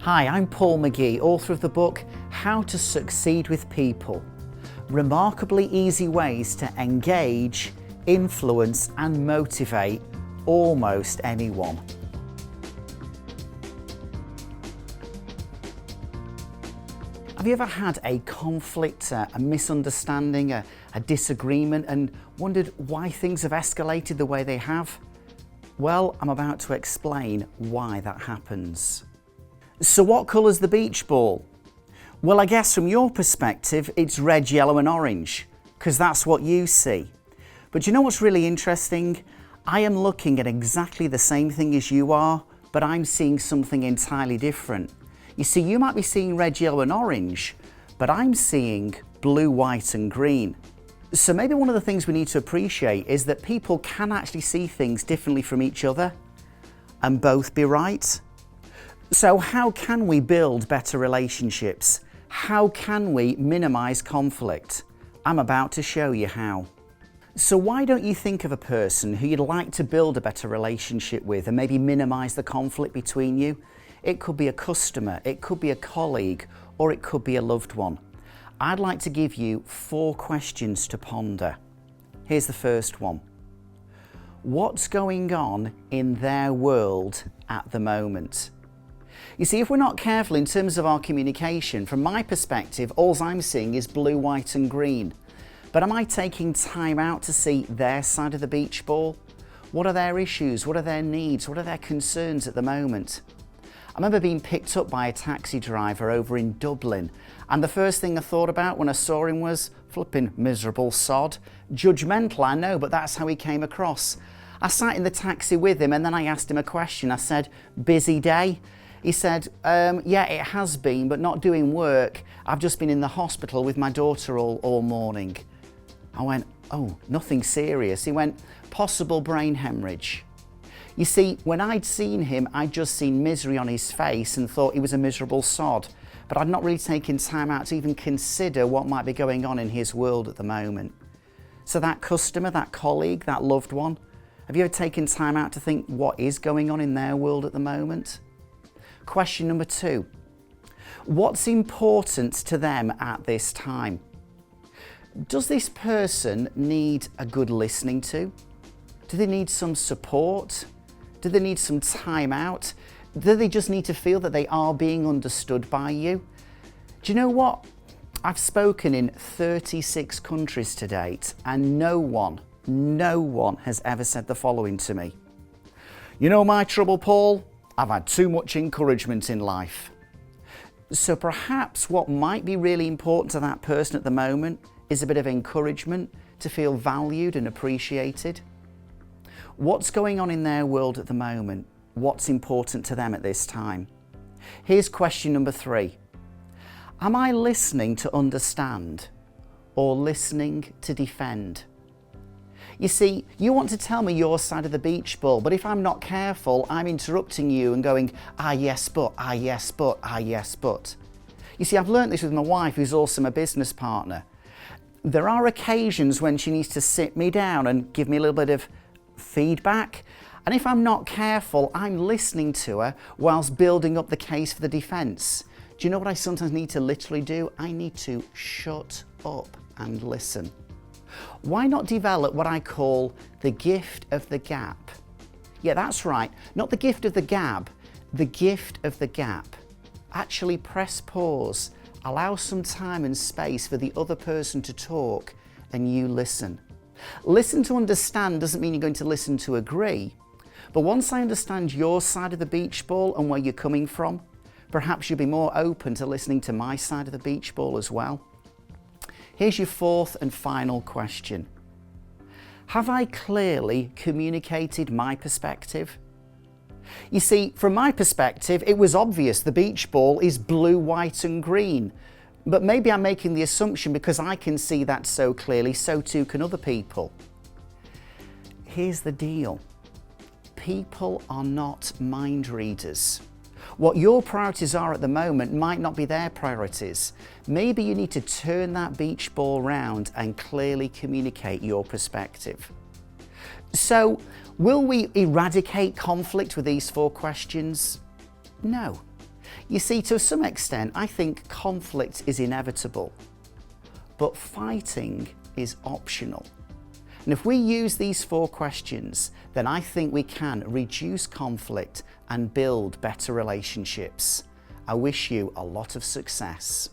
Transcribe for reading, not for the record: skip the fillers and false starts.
Hi, I'm Paul McGee, author of the book How to Succeed with People. Remarkably easy ways to engage, influence and motivate almost anyone. Have you ever had a conflict, a misunderstanding, a disagreement and wondered why things have escalated the way they have? Well, I'm about to explain why that happens. So what colour's the beach ball? Well, I guess from your perspective, it's red, yellow and orange, because that's what you see. But you know what's really interesting? I am looking at exactly the same thing as you are, but I'm seeing something entirely different. You see, you might be seeing red, yellow and orange, but I'm seeing blue, white and green. So maybe one of the things we need to appreciate is that people can actually see things differently from each other and both be right. So how can we build better relationships? How can we minimize conflict? I'm about to show you how. So why don't you think of a person who you'd like to build a better relationship with and maybe minimize the conflict between you? It could be a customer, it could be a colleague, or it could be a loved one. I'd like to give you 4 questions to ponder. Here's the first one. What's going on in their world at the moment? You see, if we're not careful in terms of our communication, from my perspective, all I'm seeing is blue, white and green. But am I taking time out to see their side of the beach ball? What are their issues? What are their needs? What are their concerns at the moment? I remember being picked up by a taxi driver over in Dublin, and the first thing I thought about when I saw him was, flipping miserable sod. Judgmental, I know, but that's how he came across. I sat in the taxi with him and then I asked him a question. I said, busy day? He said, yeah, it has been, but not doing work. I've just been in the hospital with my daughter all morning. I went, oh, nothing serious. He went, possible brain hemorrhage. You see, when I'd seen him, I'd just seen misery on his face and thought he was a miserable sod. But I'd not really taken time out to even consider what might be going on in his world at the moment. So that customer, that colleague, that loved one, have you ever taken time out to think what is going on in their world at the moment? Question number 2. What's important to them at this time? Does this person need a good listening to? Do they need some support? Do they need some time out? Do they just need to feel that they are being understood by you? Do you know what? I've spoken in 36 countries to date and no one has ever said the following to me. You know my trouble, Paul? I've had too much encouragement in life. So perhaps what might be really important to that person at the moment is a bit of encouragement to feel valued and appreciated. What's going on in their world at the moment? What's important to them at this time? Here's question number 3. Am I listening to understand or listening to defend? You see, you want to tell me your side of the beach ball, but if I'm not careful, I'm interrupting you and going, ah yes, but, ah yes, but, ah yes, but. You see, I've learnt this with my wife, who's also my business partner. There are occasions when she needs to sit me down and give me a little bit of feedback. And if I'm not careful, I'm listening to her whilst building up the case for the defence. Do you know what I sometimes need to literally do? I need to shut up and listen. Why not develop what I call the gift of the gap? Yeah, that's right. Not the gift of the gab, the gift of the gap. Actually press pause, allow some time and space for the other person to talk and you listen. Listen to understand doesn't mean you're going to listen to agree, but once I understand your side of the beach ball and where you're coming from, perhaps you'll be more open to listening to my side of the beach ball as well. Here's your 4th and final question. Have I clearly communicated my perspective? You see, from my perspective, it was obvious the beach ball is blue, white and green. But maybe I'm making the assumption because I can see that so clearly, so too can other people. Here's the deal. People are not mind readers. What your priorities are at the moment might not be their priorities. Maybe you need to turn that beach ball round and clearly communicate your perspective. So, will we eradicate conflict with these 4 questions? No. You see, to some extent, I think conflict is inevitable, but fighting is optional. And if we use these 4 questions, then I think we can reduce conflict and build better relationships. I wish you a lot of success.